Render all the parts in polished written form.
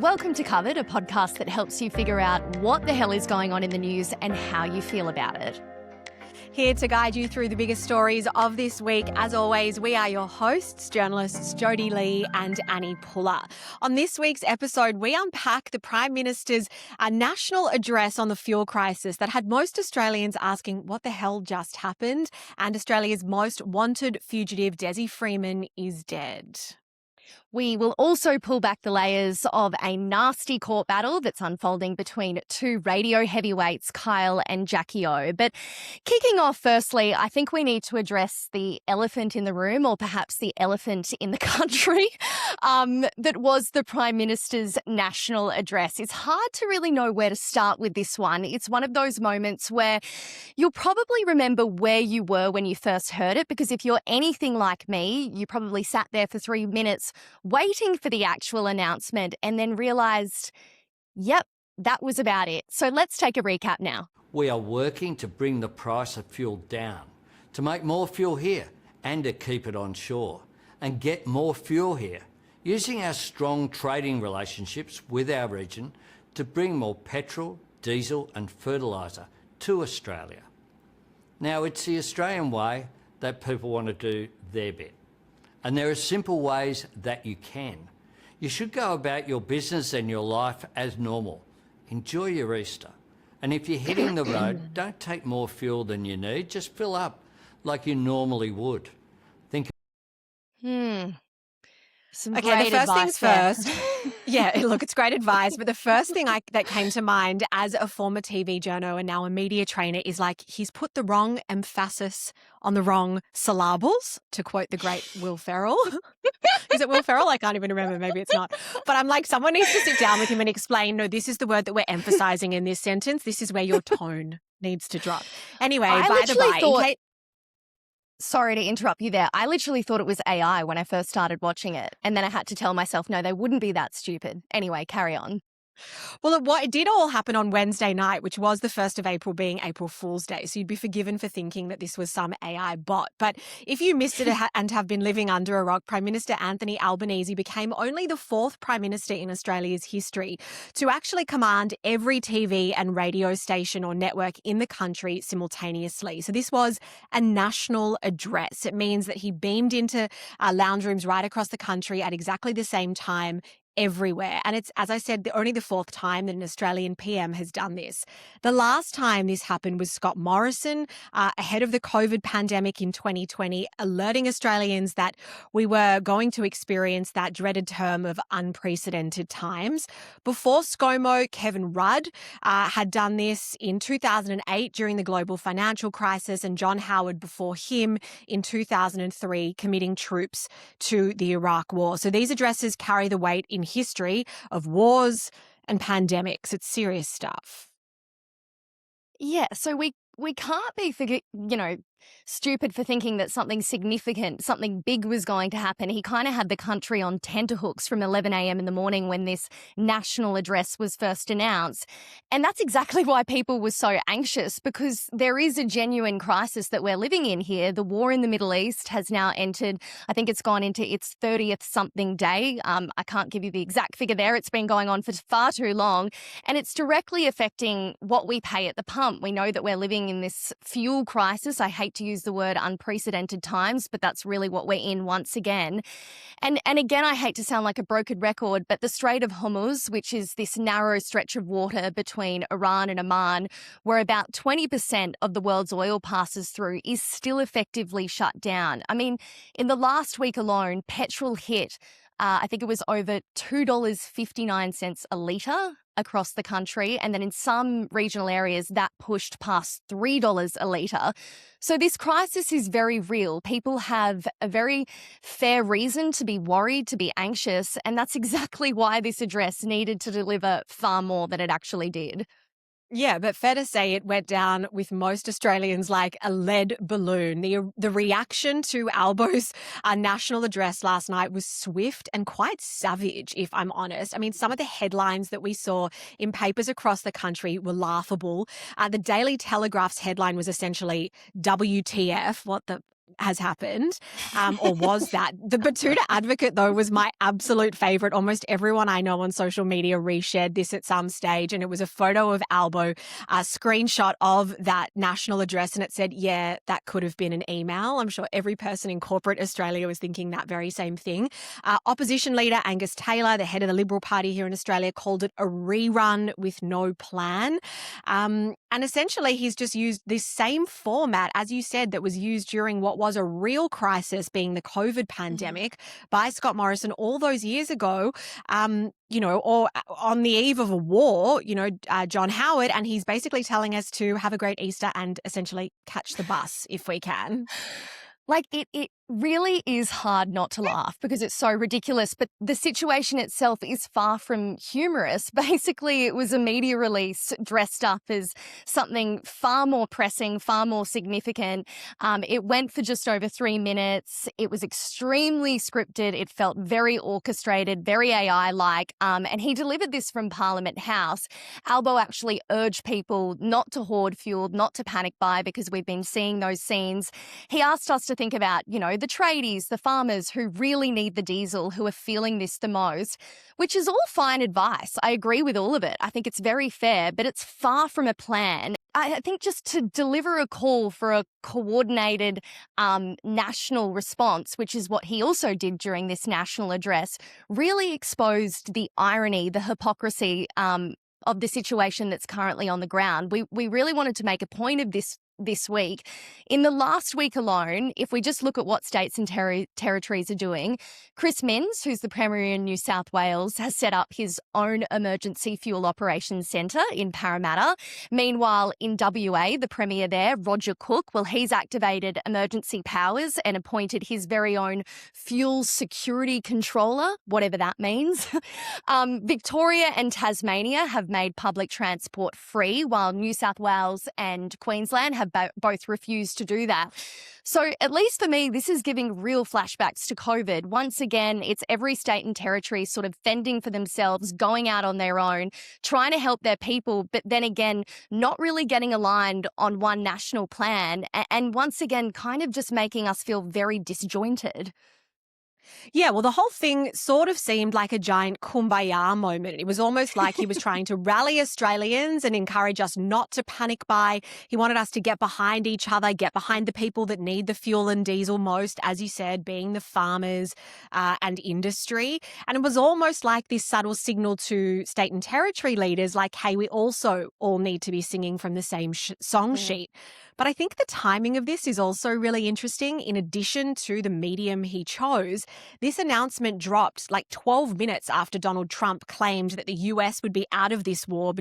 Welcome to Covered, a podcast that helps you figure out what the hell is going on in the news and how you feel about it. Here to guide you through the biggest stories of this week. As always, we are your hosts, journalists Jodie Lee and Annie Puller. On this week's episode, we unpack the Prime Minister's national address on the fuel crisis that had most Australians asking what the hell just happened, and Australia's most wanted fugitive, Dezi Freeman, is dead. We will also pull back the layers of a nasty court battle that's unfolding between two radio heavyweights, Kyle and Jackie O. But kicking off firstly, I think we need to address the elephant in the room, or perhaps the elephant in the country, that was the Prime Minister's national address. It's hard to really know where to start with this one. It's one of those moments where you'll probably remember where you were when you first heard it, because if you're anything like me, you probably sat there for 3 minutes waiting for the actual announcement and then realised, yep, that was about it. So let's take a recap now. We are working to bring the price of fuel down, to make more fuel here and to keep it on shore and get more fuel here, using our strong trading relationships with our region to bring more petrol, diesel and fertiliser to Australia. Now, it's the Australian way that people want to do their bit. And there are simple ways that you can. You should go about your business and your life as normal. Enjoy your Easter. And if you're hitting the road, don't take more fuel than you need. Just fill up like you normally would. Some Okay, great the first advice things there. first. Yeah, look, it's great advice. But the first thing that came to mind as a former TV journo and now a media trainer is like, he's put the wrong emphasis on the wrong syllables, to quote the great Will Ferrell. Is it Will Ferrell? I can't even remember. Maybe it's not. But I'm like, someone needs to sit down with him and explain, no, this is the word that we're emphasizing in this sentence. This is where your tone needs to drop. Anyway, by the by, Sorry to interrupt you there. I literally thought it was AI when I first started watching it. And then I had to tell myself, no, they wouldn't be that stupid. Anyway, carry on. Well, it did all happen on Wednesday night, which was the 1st of April, being April Fool's Day. So you'd be forgiven for thinking that this was some AI bot. But if you missed it and have been living under a rock, Prime Minister Anthony Albanese became only the 4th Prime Minister in Australia's history to actually command every TV and radio station or network in the country simultaneously. So this was a national address. It means that he beamed into lounge rooms right across the country at exactly the same time, everywhere. And it's, as I said, only the 4th time that an Australian PM has done this. The last time this happened was Scott Morrison, ahead of the COVID pandemic in 2020, alerting Australians that we were going to experience that dreaded term of unprecedented times. Before ScoMo, Kevin Rudd had done this in 2008 during the global financial crisis, and John Howard before him in 2003, committing troops to the Iraq War. So these addresses carry the weight in history of wars and pandemics. It's serious stuff. Yeah, so we can't be stupid for thinking that something significant, something big was going to happen. He kind of had the country on tenterhooks from 11 a.m. in the morning when this national address was first announced. And that's exactly why people were so anxious, because there is a genuine crisis that we're living in here. The war in the Middle East has now entered, I think it's gone into its 30th something day. I can't give you the exact figure there. It's been going on for far too long. And it's directly affecting what we pay at the pump. We know that we're living in this fuel crisis. I hate to use the word unprecedented times, but that's really what we're in once again. And again, I hate to sound like a broken record, but the Strait of Hormuz, which is this narrow stretch of water between Iran and Oman, where about 20% of the world's oil passes through, is still effectively shut down. I mean, in the last week alone, petrol hit, I think it was over $2.59 a litre across the country. And then in some regional areas, that pushed past $3 a litre. So this crisis is very real. People have a very fair reason to be worried, to be anxious. And that's exactly why this address needed to deliver far more than it actually did. Yeah, but fair to say it went down with most Australians like a lead balloon. The reaction to Albo's national address last night was swift and quite savage, if I'm honest. I mean, some of the headlines that we saw in papers across the country were laughable. The Daily Telegraph's headline was essentially WTF, what the has happened, or was that. The Batuta Advocate, though, was my absolute favourite. Almost everyone I know on social media reshared this at some stage, and it was a photo of Albo, a screenshot of that national address, and it said, yeah, that could have been an email. I'm sure every person in corporate Australia was thinking that very same thing. Opposition leader Angus Taylor, the head of the Liberal Party here in Australia, called it a rerun with no plan. And essentially, he's just used this same format, as you said, that was used during what was a real crisis, being the COVID pandemic, by Scott Morrison all those years ago, or on the eve of a war, John Howard, and he's basically telling us to have a great Easter and essentially catch the bus if we can. Like, it really is hard not to laugh because it's so ridiculous, but the situation itself is far from humorous. Basically, it was a media release dressed up as something far more pressing, far more significant. It went for just over 3 minutes. It was extremely scripted. It felt very orchestrated, very AI-like, and he delivered this from Parliament House. Albo actually urged people not to hoard fuel, not to panic buy, because we've been seeing those scenes. He asked us to think about, the tradies, the farmers who really need the diesel, who are feeling this the most, which is all fine advice. I agree with all of it. I think it's very fair, but it's far from a plan. I think just to deliver a call for a coordinated national response, which is what he also did during this national address, really exposed the irony, the hypocrisy of the situation that's currently on the ground. We really wanted to make a point of this week. In the last week alone, if we just look at what states and territories are doing, Chris Minns, who's the Premier in New South Wales, has set up his own emergency fuel operations centre in Parramatta. Meanwhile, in WA, the Premier there, Roger Cook, he's activated emergency powers and appointed his very own fuel security controller, whatever that means. Victoria and Tasmania have made public transport free, while New South Wales and Queensland have both refused to do that. So at least for me, this is giving real flashbacks to COVID. Once again, it's every state and territory sort of fending for themselves, going out on their own, trying to help their people, but then again, not really getting aligned on one national plan. And once again, kind of just making us feel very disjointed. Yeah, well, the whole thing sort of seemed like a giant kumbaya moment. It was almost like he was trying to rally Australians and encourage us not to panic buy. He wanted us to get behind each other, get behind the people that need the fuel and diesel most, as you said, being the farmers and industry. And it was almost like this subtle signal to state and territory leaders like, hey, we also all need to be singing from the same song sheet. But I think the timing of this is also really interesting. In addition to the medium he chose, this announcement dropped like 12 minutes after Donald Trump claimed that the US would be out of this war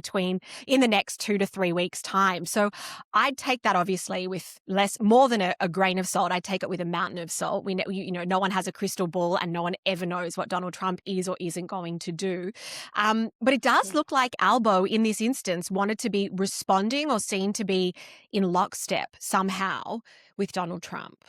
in the next 2 to 3 weeks' time. So I'd take that obviously with more than a grain of salt. I'd take it with a mountain of salt. We know, no one has a crystal ball and no one ever knows what Donald Trump is or isn't going to do. But it does look like Albo in this instance wanted to be responding or seen to be in lockstep somehow with Donald Trump.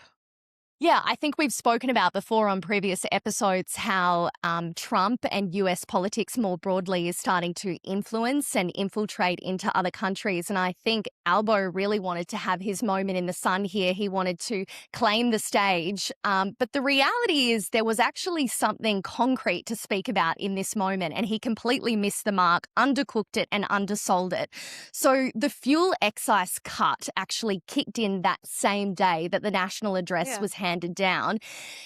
Yeah, I think we've spoken about before on previous episodes how Trump and US politics more broadly is starting to influence and infiltrate into other countries. And I think Albo really wanted to have his moment in the sun here. He wanted to claim the stage. But the reality is there was actually something concrete to speak about in this moment, and he completely missed the mark, undercooked it and undersold it. So the fuel excise cut actually kicked in that same day that the national address was handed down.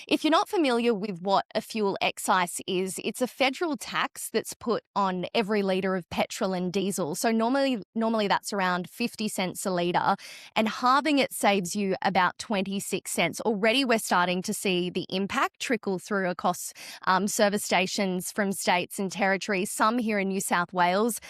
If you're not familiar with what a fuel excise is, it's a federal tax that's put on every litre of petrol and diesel. So normally that's around 50 cents a litre, and halving it saves you about 26 cents. Already we're starting to see the impact trickle through across service stations from states and territories. Some here in New South Wales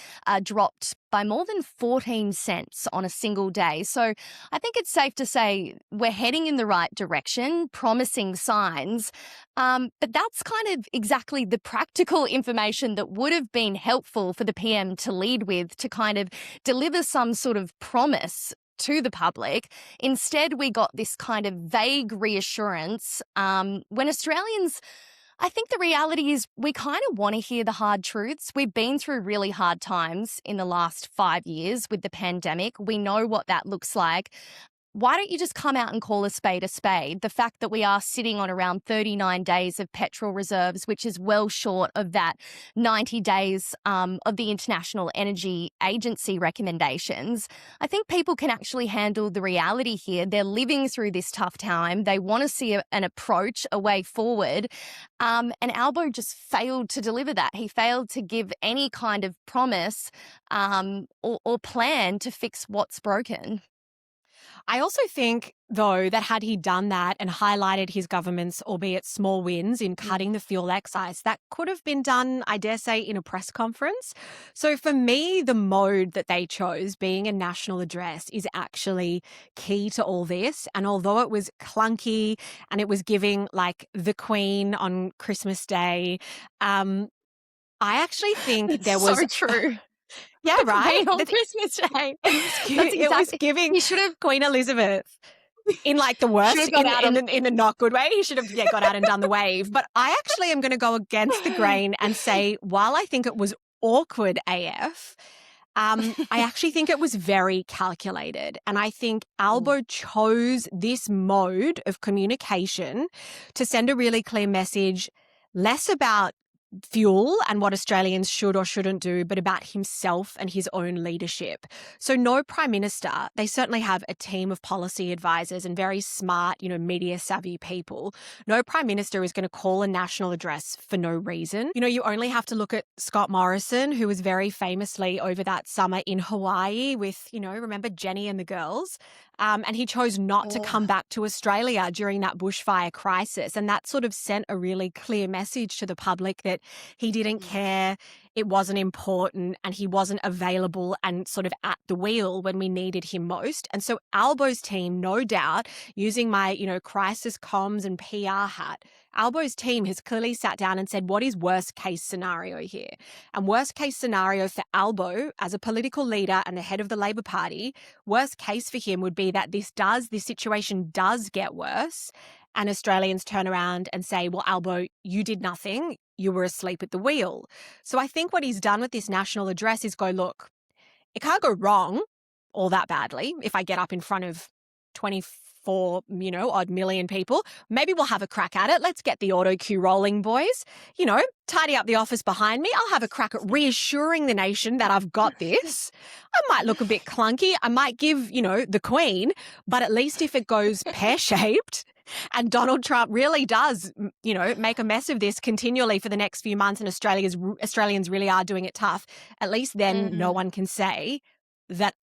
dropped by more than 14 cents on a single day. So I think it's safe to say we're heading in the right direction, promising signs. But that's kind of exactly the practical information that would have been helpful for the PM to lead with, to kind of deliver some sort of promise to the public. Instead, we got this kind of vague reassurance when Australians, I think the reality is we kind of want to hear the hard truths. We've been through really hard times in the last 5 years with the pandemic. We know what that looks like. why don't you just come out and call a spade a spade? The fact that we are sitting on around 39 days of petrol reserves, which is well short of that 90 days of the International Energy Agency recommendations. I think people can actually handle the reality here. They're living through this tough time. They want to see an approach, a way forward. And Albo just failed to deliver that. He failed to give any kind of promise or plan to fix what's broken. I also think, though, that had he done that and highlighted his government's, albeit small wins in cutting the fuel excise, that could have been done, I dare say, in a press conference. So for me, the mode that they chose, being a national address, is actually key to all this. And although it was clunky and it was giving like the Queen on Christmas Day, I actually think there was... So true. Yeah, right? On Christmas Day. It was giving He should have Queen Elizabeth in like the worst, in a not good way. He should have got out and done the wave. But I actually am going to go against the grain and say, while I think it was awkward AF, I actually think it was very calculated. And I think Albo chose this mode of communication to send a really clear message, less about fuel and what Australians should or shouldn't do, but about himself and his own leadership. So no Prime Minister, they certainly have a team of policy advisors and very smart, media savvy people. No Prime Minister is going to call a national address for no reason. You only have to look at Scott Morrison, who was very famously over that summer in Hawaii with, remember Jenny and the girls? And he chose not to come back to Australia during that bushfire crisis. And that sort of sent a really clear message to the public that he didn't care, it wasn't important, and he wasn't available and sort of at the wheel when we needed him most. And so Albo's team, no doubt, using my, crisis comms and PR hat, Albo's team has clearly sat down and said, what is worst case scenario here? And worst case scenario for Albo as a political leader and the head of the Labor Party, worst case for him would be that this situation does get worse and Australians turn around and say, well, Albo, you did nothing. You were asleep at the wheel. So I think what he's done with this national address is go, look, it can't go wrong all that badly if I get up in front of 24, odd million people. Maybe we'll have a crack at it. Let's get the auto cue rolling, boys. Tidy up the office behind me. I'll have a crack at reassuring the nation that I've got this. I might look a bit clunky. I might give, the Queen, but at least if it goes pear-shaped and Donald Trump really does, make a mess of this continually for the next few months and Australians really are doing it tough, at least then no one can say that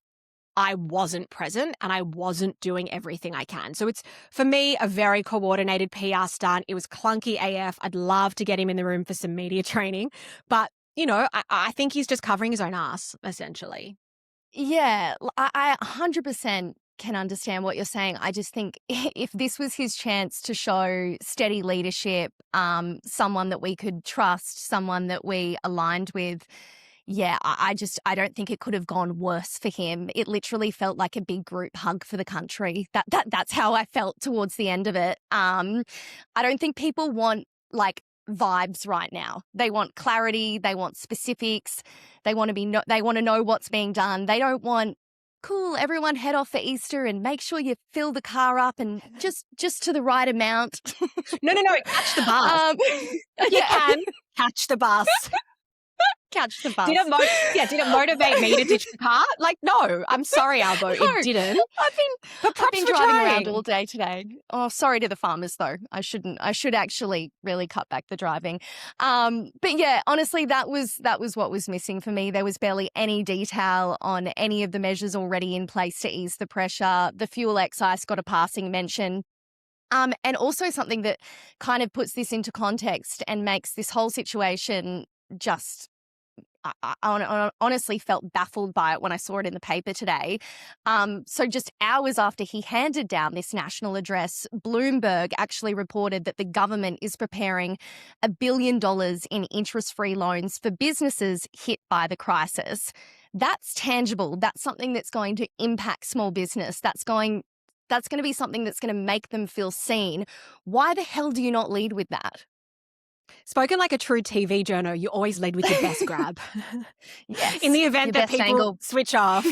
I wasn't present and I wasn't doing everything I can. So it's, for me, a very coordinated PR stunt. It was clunky AF. I'd love to get him in the room for some media training. But, I think he's just covering his own ass, essentially. Yeah, I 100% can understand what you're saying. I just think if this was his chance to show steady leadership, someone that we could trust, someone that we aligned with, yeah, I don't think it could have gone worse for him. It literally felt like a big group hug for the country. That's how I felt towards the end of it. I don't think people want vibes right now. They want clarity. They want specifics. They want to know what's being done. They don't want, cool, everyone head off for Easter and make sure you fill the car up and just to the right amount. No, catch the bus. You can catch the bus. Catch the bus. Did it motivate me to ditch the car? No, I'm sorry, Albo, No, it didn't. I've been driving around all day today. Oh, sorry to the farmers though. I should actually really cut back the driving. But yeah, honestly, that was what was missing for me. There was barely any detail on any of the measures already in place to ease the pressure. The fuel excise got a passing mention. And also something that kind of puts this into context and makes this whole situation just, I honestly felt baffled by it when I saw it in the paper today. So just hours after he handed down this national address, Bloomberg actually reported that the government is preparing $1 billion in interest-free loans for businesses hit by the crisis. That's tangible. That's something that's going to impact small business. That's going to be something that's going to make them feel seen. Why the hell do you not lead with that? Spoken like a true TV journo, you always lead with your best grab. Yes. In the Your event that best people angle. switch off,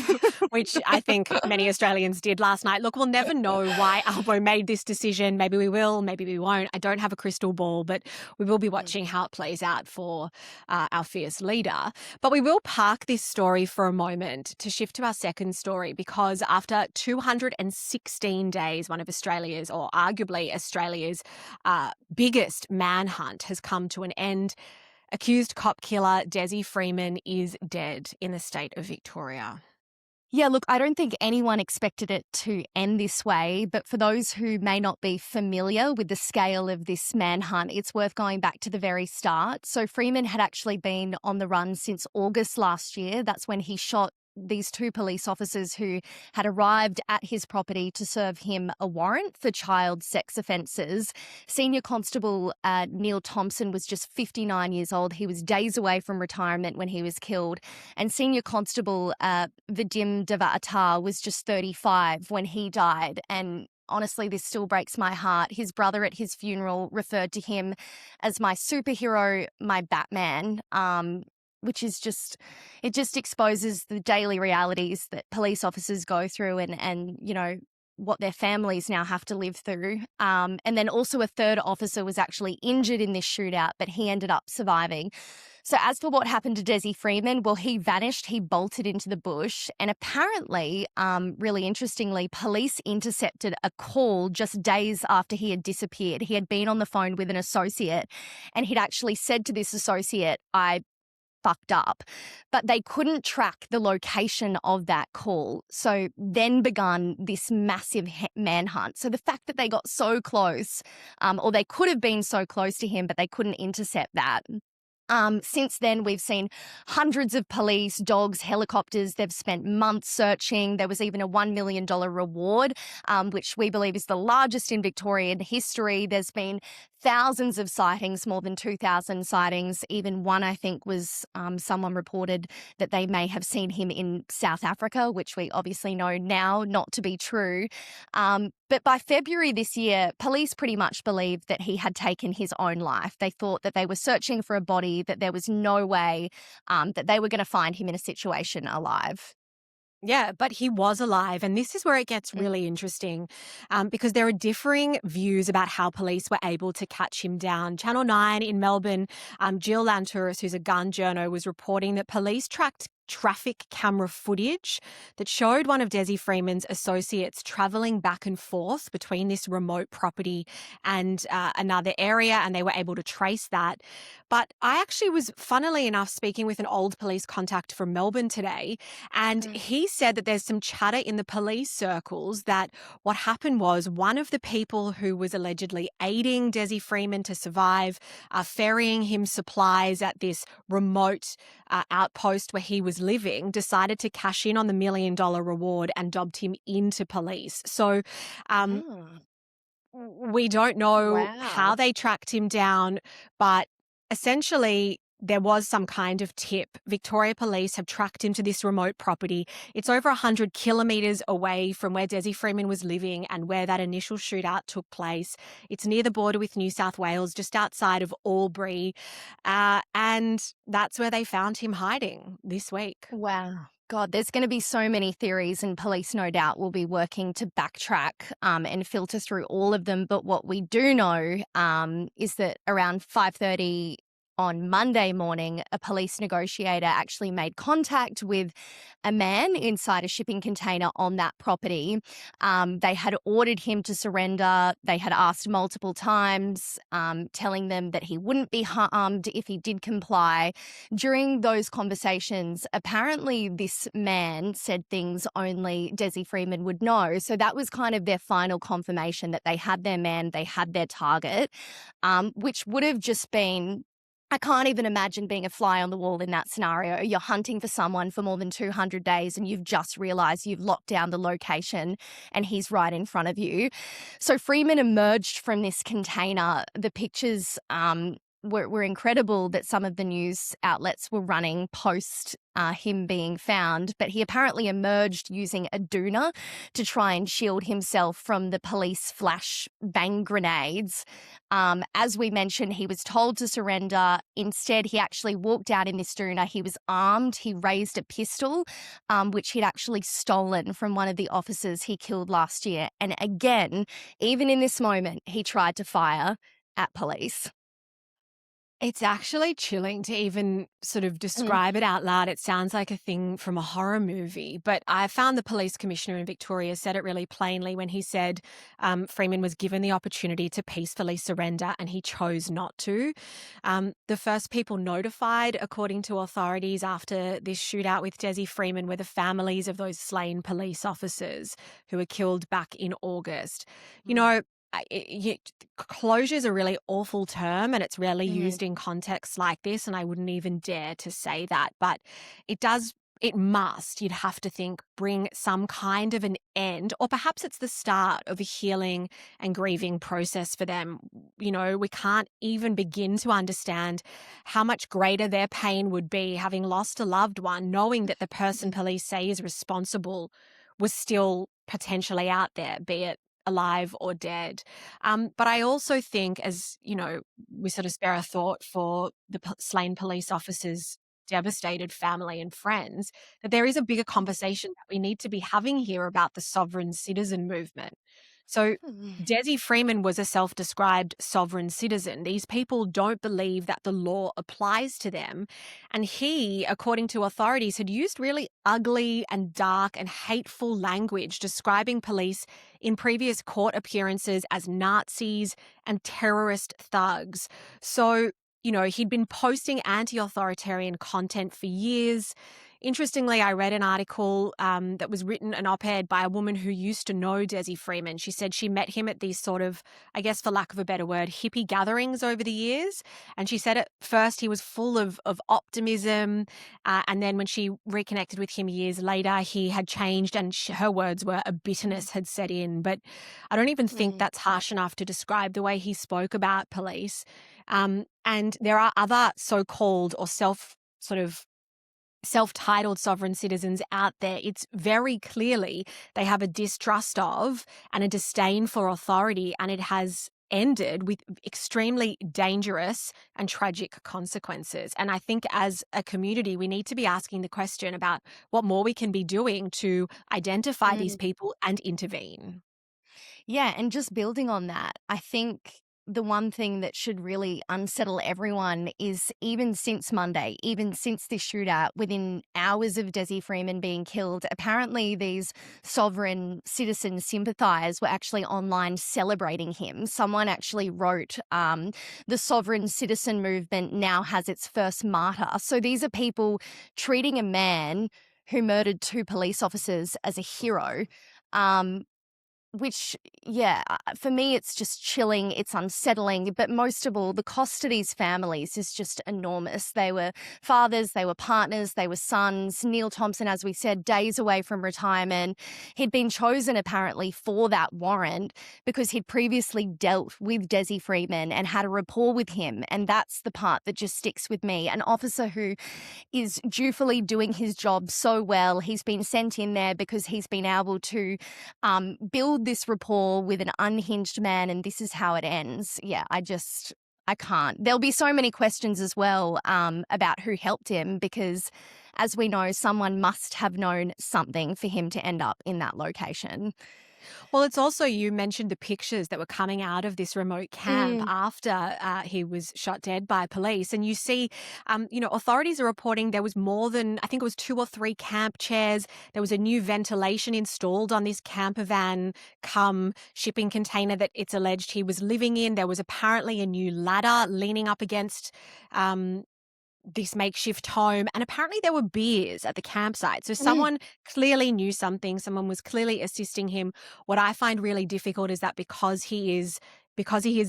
which I think many Australians did last night. Look, we'll never know why Albo made this decision. Maybe we will, maybe we won't. I don't have a crystal ball, but we will be watching how it plays out for our fierce leader. But we will park this story for a moment to shift to our second story, because after 216 days, one of Australia's, or arguably Australia's, biggest manhunt has come to an end. Accused cop killer Dezi Freeman is dead in the state of Victoria. Yeah, look, I don't think anyone expected it to end this way, but for those who may not be familiar with the scale of this manhunt, it's worth going back to the very start. So Freeman had actually been on the run since August last year. That's when he shot these two police officers who had arrived at his property to serve him a warrant for child sex offences. Senior Constable Neil Thompson was just 59 years old. He was days away from retirement when he was killed. And Senior Constable Vadim Devatar was just 35 when he died. And honestly, this still breaks my heart. His brother at his funeral referred to him as my superhero, my Batman. Which is it just exposes the daily realities that police officers go through and you know, what their families now have to live through. And then also a third officer was actually injured in this shootout, but he ended up surviving. So as for what happened to Dezi Freeman, well, he vanished, he bolted into the bush, and apparently, really interestingly, police intercepted a call just days after he had disappeared. He had been on the phone with an associate, and he'd actually said to this associate, I fucked up, but they couldn't track the location of that call. So then begun this massive manhunt. So the fact that they got so close, or they could have been so close to him, but they couldn't intercept that. Since then, we've seen hundreds of police, dogs, helicopters. They've spent months searching. There was even a $1 million reward, which we believe is the largest in Victorian history. There's been thousands of sightings, more than 2,000 sightings. Even one, I think, was someone reported that they may have seen him in South Africa, which we obviously know now not to be true. But by February this year, police pretty much believed that he had taken his own life. They thought that they were searching for a body, that there was no way that they were going to find him in a situation alive. Yeah, but he was alive. And this is where it gets really interesting, because there are differing views about how police were able to catch him down. Channel 9 in Melbourne, Jill Lantouris, who's a gun journo, was reporting that police tracked traffic camera footage that showed one of Dezi Freeman's associates travelling back and forth between this remote property and another area, and they were able to trace that. But I actually was, funnily enough, speaking with an old police contact from Melbourne today, and he said that there's some chatter in the police circles that what happened was one of the people who was allegedly aiding Dezi Freeman to survive, ferrying him supplies at this remote outpost where he was living, decided to cash in on the $1 million reward and dobbed him into police. So we don't know how they tracked him down, but essentially there was some kind of tip. Victoria Police have tracked him to this remote property. It's over 100 kilometres away from where Dezi Freeman was living and where that initial shootout took place. It's near the border with New South Wales, just outside of Albury. And that's where they found him hiding this week. Wow. God, there's going to be so many theories, and police no doubt will be working to backtrack and filter through all of them. But what we do know is that around 5:30 on Monday morning, a police negotiator actually made contact with a man inside a shipping container on that property. They had ordered him to surrender. They had asked multiple times, telling them that he wouldn't be harmed if he did comply. During those conversations, apparently this man said things only Dezi Freeman would know. So that was kind of their final confirmation that they had their man, they had their target, which would have just been, I can't even imagine being a fly on the wall in that scenario. You're hunting for someone for more than 200 days and you've just realised you've locked down the location and he's right in front of you. So Freeman emerged from this container. The pictures were incredible that some of the news outlets were running post him being found, but he apparently emerged using a doona to try and shield himself from the police flash bang grenades. As we mentioned, he was told to surrender. Instead, he actually walked out in this doona. He was armed. He raised a pistol, which he'd actually stolen from one of the officers he killed last year. And again, even in this moment, he tried to fire at police. It's actually chilling to even sort of Mm. describe it out loud. It sounds like a thing from a horror movie. But I found the police commissioner in Victoria said it really plainly when he said Freeman was given the opportunity to peacefully surrender and he chose not to. The first people notified, according to authorities, after this shootout with Dezi Freeman were the families of those slain police officers who were killed back in August. You know, closure is a really awful term and it's rarely Mm. used in contexts like this, and I wouldn't even dare to say that, but it must, you'd have to think, bring some kind of an end, or perhaps it's the start of a healing and grieving process for them. We can't even begin to understand how much greater their pain would be having lost a loved one, knowing that the person police say is responsible was still potentially out there, be it alive or dead. But I also think, as we sort of spare a thought for the slain police officers' devastated family and friends, that there is a bigger conversation that we need to be having here about the sovereign citizen movement. So Mm. Dezi Freeman was a self-described sovereign citizen. These people don't believe that the law applies to them. And he, according to authorities, had used really ugly and dark and hateful language describing police in previous court appearances as Nazis and terrorist thugs. So, he'd been posting anti-authoritarian content for years. Interestingly, I read an article that was written, an op-ed by a woman who used to know Dezi Freeman. She said she met him at these sort of, I guess for lack of a better word, hippie gatherings over the years. And she said at first he was full of optimism. And then when she reconnected with him years later, he had changed and her words were a bitterness had set in. But I don't even think Mm. that's harsh enough to describe the way he spoke about police. And there are other so-called or self-titled sovereign citizens out there. It's very clearly they have a distrust of and a disdain for authority, and it has ended with extremely dangerous and tragic consequences. And I think as a community, we need to be asking the question about what more we can be doing to identify these Mm. people and intervene. Yeah, and just building on that, I think the one thing that should really unsettle everyone is even since Monday, even since this shootout, within hours of Dezi Freeman being killed, apparently these sovereign citizen sympathizers were actually online celebrating him. Someone actually wrote, the sovereign citizen movement now has its first martyr. So these are people treating a man who murdered 2 police officers as a hero. Um, which, yeah, for me, it's just chilling, it's unsettling, but most of all, the cost to these families is just enormous. They were fathers, they were partners, they were sons. Neil Thompson, as we said, days away from retirement. He'd been chosen, apparently, for that warrant because he'd previously dealt with Dezi Freeman and had a rapport with him, and that's the part that just sticks with me. An officer who is dutifully doing his job so well. He's been sent in there because he's been able to build this rapport with an unhinged man, and this is how it ends. Yeah, I can't. There'll be so many questions as well about who helped him because, as we know, someone must have known something for him to end up in that location. Well, it's also, you mentioned the pictures that were coming out of this remote camp Mm. after he was shot dead by police. And you see, authorities are reporting there was more than, I think it was 2 or 3 camp chairs. There was a new ventilation installed on this camper van cum shipping container that it's alleged he was living in. There was apparently a new ladder leaning up against this makeshift home, and apparently there were beers at the campsite. So Mm. someone clearly knew something, someone was clearly assisting him. What I find really difficult is that because he is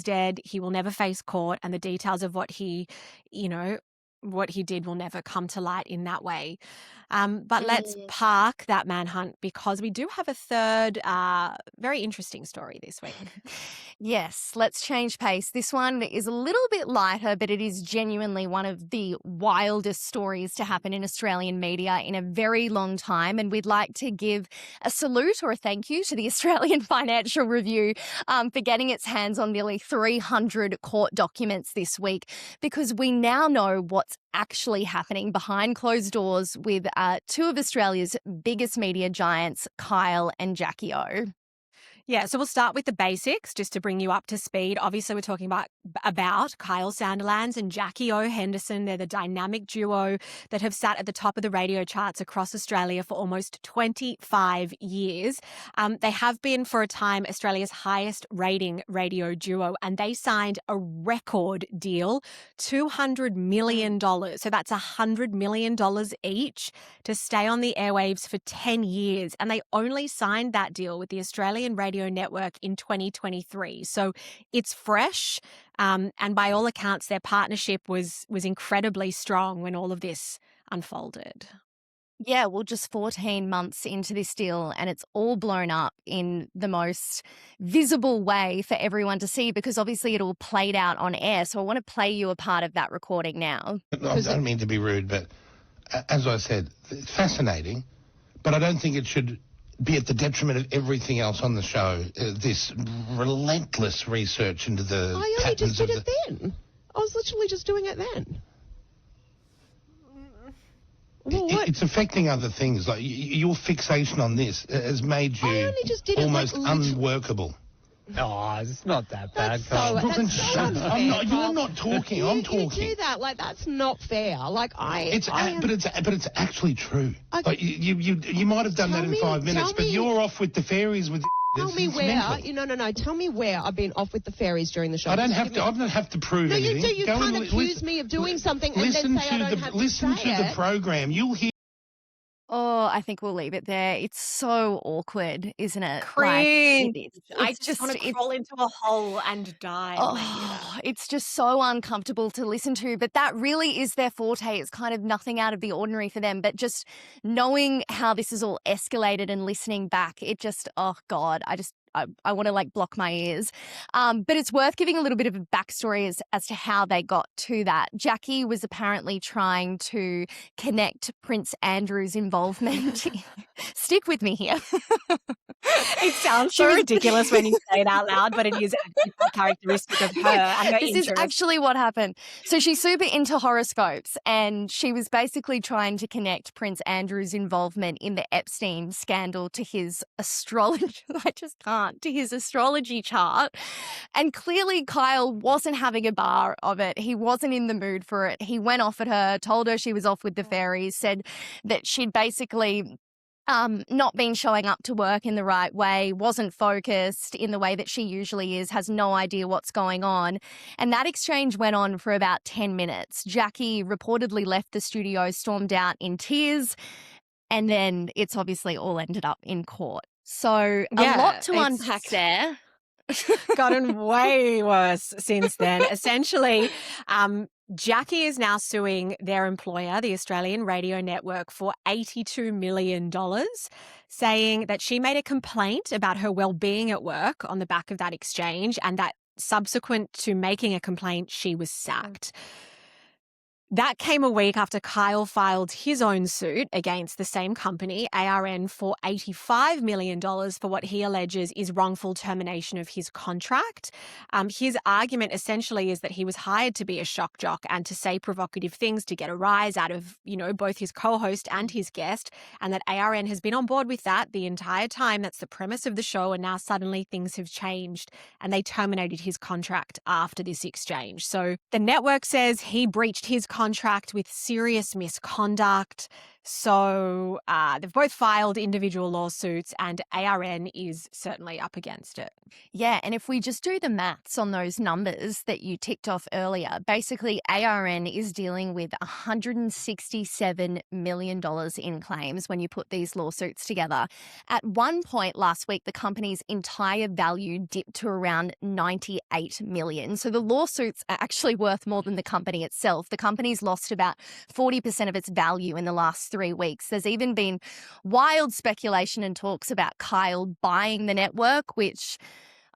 dead, he will never face court, and the details of what he, you know, what he did will never come to light in that way. But let's Mm. park that manhunt because we do have a third very interesting story this week. Yes, let's change pace. This one is a little bit lighter, but it is genuinely one of the wildest stories to happen in Australian media in a very long time. And we'd like to give a salute or a thank you to the Australian Financial Review for getting its hands on nearly 300 court documents this week, because we now know what's actually happening behind closed doors with two of Australia's biggest media giants, Kyle and Jackie O. Yeah, so we'll start with the basics just to bring you up to speed. Obviously, we're talking about Kyle Sandilands and Jackie O. Henderson. They're the dynamic duo that have sat at the top of the radio charts across Australia for almost 25 years. They have been for a time Australia's highest rating radio duo, and they signed a record deal, $200 million. So that's $100 million each to stay on the airwaves for 10 years. And they only signed that deal with the Australian Radio Network in 2023. So it's fresh. And by all accounts, their partnership was incredibly strong when all of this unfolded. Yeah, well, just 14 months into this deal, and it's all blown up in the most visible way for everyone to see, because obviously it all played out on air. So I want to play you a part of that recording now. I don't mean to be rude, but as I said, it's fascinating, but I don't think it should be at the detriment of everything else on the show. This relentless research into the I only patterns just did of it then. I was literally just doing it then. Well, what? It's affecting other things. Like your fixation on this has made you I only just did it, almost like, literally- unworkable. Oh, it's not that bad, That's Carl. so, Brooklyn, that's so shut up. unfair, You're Carl. not talking. I'm talking. You do that, like, that's not fair. Like, But it's actually true. Like, you might have done that in 5 minutes, but you're off with the fairies with. Tell me It's where. mental. No. Tell me where I've been off with the fairies during the show. I don't Just have give to. me- I don't have to prove No, you anything. do. You Go can't and accuse me of doing something and then listen say I don't have to listen say to the it. program. You'll hear. Oh, I think we'll leave it there. It's so awkward, isn't it? Cringe. I It's just want to crawl into a hole and die. when I hear that. Oh, it's just so uncomfortable to listen to, but that really is their forte. It's kind of nothing out of the ordinary for them, but just knowing how this is all escalated and listening back, it just, oh God, I want to like block my ears. But it's worth giving a little bit of a backstory as to how they got to that. Jackie was apparently trying to connect Prince Andrew's involvement. Stick with me here. It sounds so ridiculous when you say it out loud, but it is actually a characteristic of her and her This interest. is actually what happened. So she's super into horoscopes, and she was basically trying to connect Prince Andrew's involvement in the Epstein scandal to his astrology. I just can't. To his astrology chart. And clearly Kyle wasn't having a bar of it. He wasn't in the mood for it. He went off at her, told her she was off with the fairies, said that she'd basically not been showing up to work in the right way, wasn't focused in the way that she usually is, has no idea what's going on. And that exchange went on for about 10 minutes. Jackie reportedly left the studio, stormed out in tears, and then it's obviously all ended up in court. So a lot to unpack there. Gotten way worse since then. Essentially, Jackie is now suing their employer, the Australian Radio Network, for $82 million, saying that she made a complaint about her well-being at work on the back of that exchange, and that subsequent to making a complaint, she was sacked. That came a week after Kyle filed his own suit against the same company, ARN, for $85 million for what he alleges is wrongful termination of his contract. His argument essentially is that he was hired to be a shock jock and to say provocative things to get a rise out of, both his co-host and his guest, and that ARN has been on board with that the entire time. That's the premise of the show, and now suddenly things have changed and they terminated his contract after this exchange. So the network says he breached his contract with serious misconduct. So they've both filed individual lawsuits, and ARN is certainly up against it. Yeah, and if we just do the maths on those numbers that you ticked off earlier, basically ARN is dealing with $167 million in claims when you put these lawsuits together. At one point last week, the company's entire value dipped to around $98 million. So the lawsuits are actually worth more than the company itself. The company's lost about 40% of its value in the last 3 weeks. There's even been wild speculation and talks about Kyle buying the network, which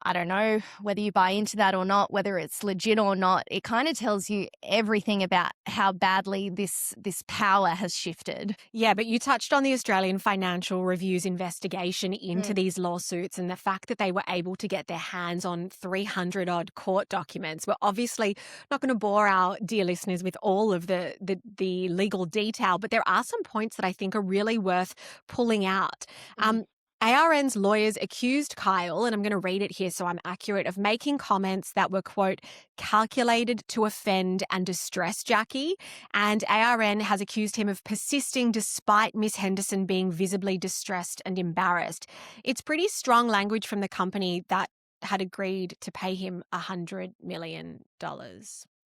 I don't know whether you buy into that or not, whether it's legit or not. It kind of tells you everything about how badly this power has shifted. Yeah, but you touched on the Australian Financial Review's investigation into these lawsuits and the fact that they were able to get their hands on 300-odd court documents. We're obviously not going to bore our dear listeners with all of the legal detail, but there are some points that I think are really worth pulling out. ARN's lawyers accused Kyle, and I'm going to read it here so I'm accurate, of making comments that were, quote, calculated to offend and distress Jackie. And ARN has accused him of persisting despite Miss Henderson being visibly distressed and embarrassed. It's pretty strong language from the company that had agreed to pay him $100 million.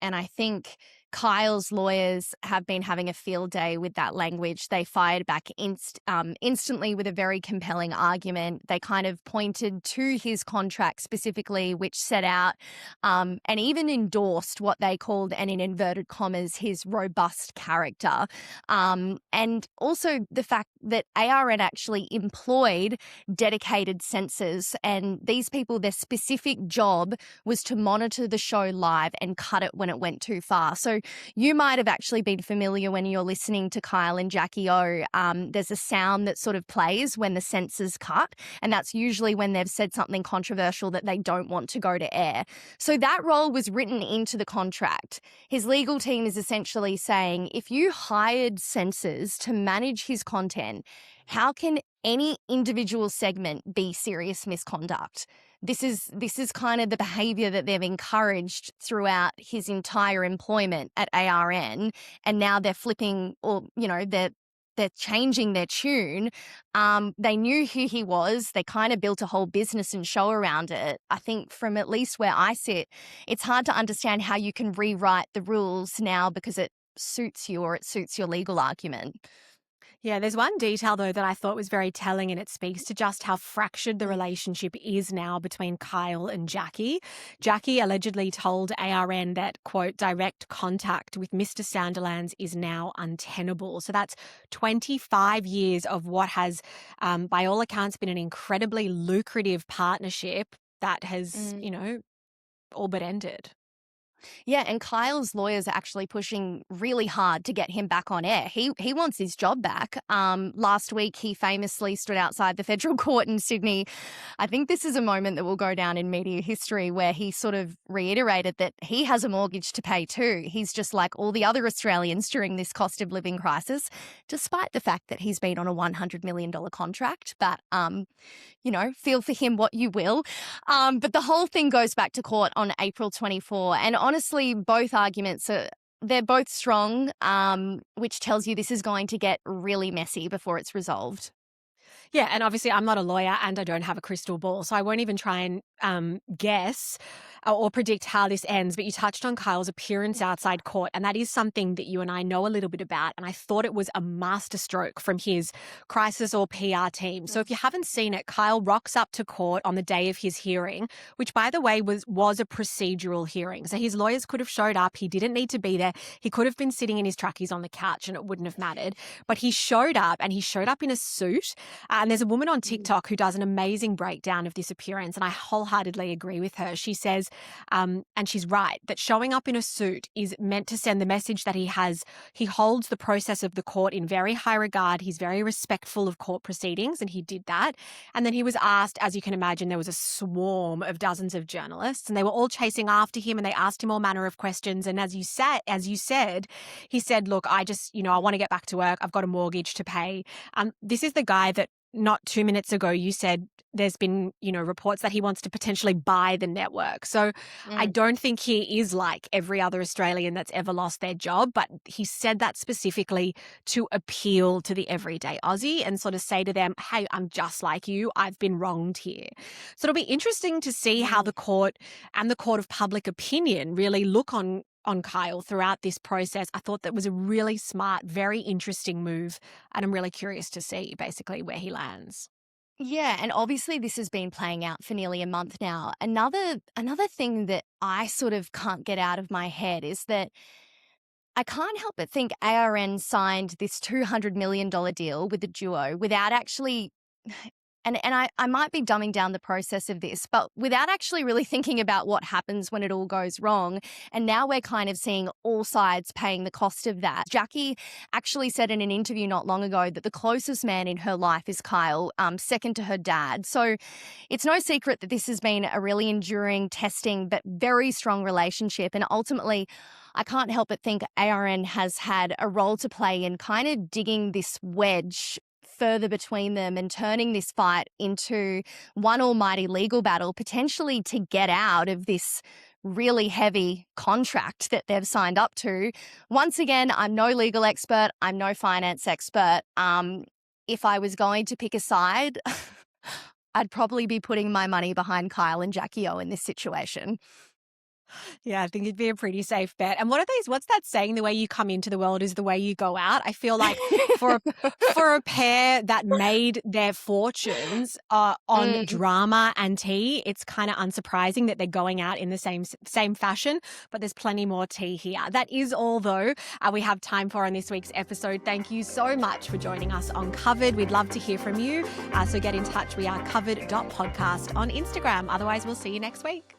And I think Kyle's lawyers have been having a field day with that language. They fired back instantly with a very compelling argument. They kind of pointed to his contract specifically, which set out and even endorsed what they called, and in inverted commas, his robust character. And also the fact that ARN actually employed dedicated censors, and these people, their specific job was to monitor the show live and cut it when it went too far. So you might have actually been familiar when you're listening to Kyle and Jackie O. There's a sound that sort of plays when the censors cut, and that's usually when they've said something controversial that they don't want to go to air. So that role was written into the contract. His legal team is essentially saying, if you hired censors to manage his content, how can any individual segment be serious misconduct? This is kind of the behavior that they've encouraged throughout his entire employment at ARN, and now they're flipping, or they're changing their tune. They knew who he was. They kind of built a whole business and show around it. I think from at least where I sit, it's hard to understand how you can rewrite the rules now because it suits you or it suits your legal argument. Yeah, there's one detail, though, that I thought was very telling, and it speaks to just how fractured the relationship is now between Kyle and Jackie. Jackie allegedly told ARN that, quote, direct contact with Mr. Sandilands is now untenable. So that's 25 years of what has, by all accounts, been an incredibly lucrative partnership that has, all but ended. Yeah, and Kyle's lawyers are actually pushing really hard to get him back on air. He wants his job back. Last week, he famously stood outside the federal court in Sydney. I think this is a moment that will go down in media history where he sort of reiterated that he has a mortgage to pay too. He's just like all the other Australians during this cost of living crisis, despite the fact that he's been on a $100 million contract. But, feel for him what you will. But the whole thing goes back to court on April 24. And honestly, both arguments they're both strong, which tells you this is going to get really messy before it's resolved. Yeah, and obviously I'm not a lawyer and I don't have a crystal ball, so I won't even try and guess or predict how this ends. But you touched on Kyle's appearance outside court, and that is something that you and I know a little bit about, and I thought it was a masterstroke from his crisis or PR team. So if you haven't seen it, Kyle rocks up to court on the day of his hearing, which, by the way, was a procedural hearing. So his lawyers could have showed up. He didn't need to be there. He could have been sitting in his trackies on the couch and it wouldn't have mattered. But he showed up, and he showed up in a suit. And there's a woman on TikTok who does an amazing breakdown of this appearance, and I wholeheartedly agree with her. She says, and she's right, that showing up in a suit is meant to send the message that he holds the process of the court in very high regard. He's very respectful of court proceedings, and he did that. And then he was asked, as you can imagine, there was a swarm of dozens of journalists, and they were all chasing after him, and they asked him all manner of questions. And as you said, he said, look, I want to get back to work. I've got a mortgage to pay. This is the guy that not 2 minutes ago, you said there's been, reports that he wants to potentially buy the network. So I don't think he is like every other Australian that's ever lost their job, but he said that specifically to appeal to the everyday Aussie and sort of say to them, hey, I'm just like you. I've been wronged here. So it'll be interesting to see how the court and the court of public opinion really look on Kyle throughout this process. I thought that was a really smart, very interesting move, and I'm really curious to see basically where he lands. Yeah, and obviously this has been playing out for nearly a month now. Another thing that I sort of can't get out of my head is that I can't help but think ARN signed this $200 million deal with the duo without actually and I might be dumbing down the process of this, but without actually really thinking about what happens when it all goes wrong. And now we're kind of seeing all sides paying the cost of that. Jackie actually said in an interview not long ago that the closest man in her life is Kyle, second to her dad. So it's no secret that this has been a really enduring, testing, but very strong relationship. And ultimately, I can't help but think ARN has had a role to play in kind of digging this wedge further between them and turning this fight into one almighty legal battle, potentially to get out of this really heavy contract that they've signed up to. Once again, I'm no legal expert. I'm no finance expert. If I was going to pick a side, I'd probably be putting my money behind Kyle and Jackie O in this situation. Yeah, I think it'd be a pretty safe bet. And what's that saying? The way you come into the world is the way you go out. I feel like for a pair that made their fortunes on drama and tea, it's kind of unsurprising that they're going out in the same fashion, but there's plenty more tea here. That is all, though, we have time for on this week's episode. Thank you so much for joining us on Covered. We'd love to hear from you. So get in touch. We are covered.podcast on Instagram. Otherwise, we'll see you next week.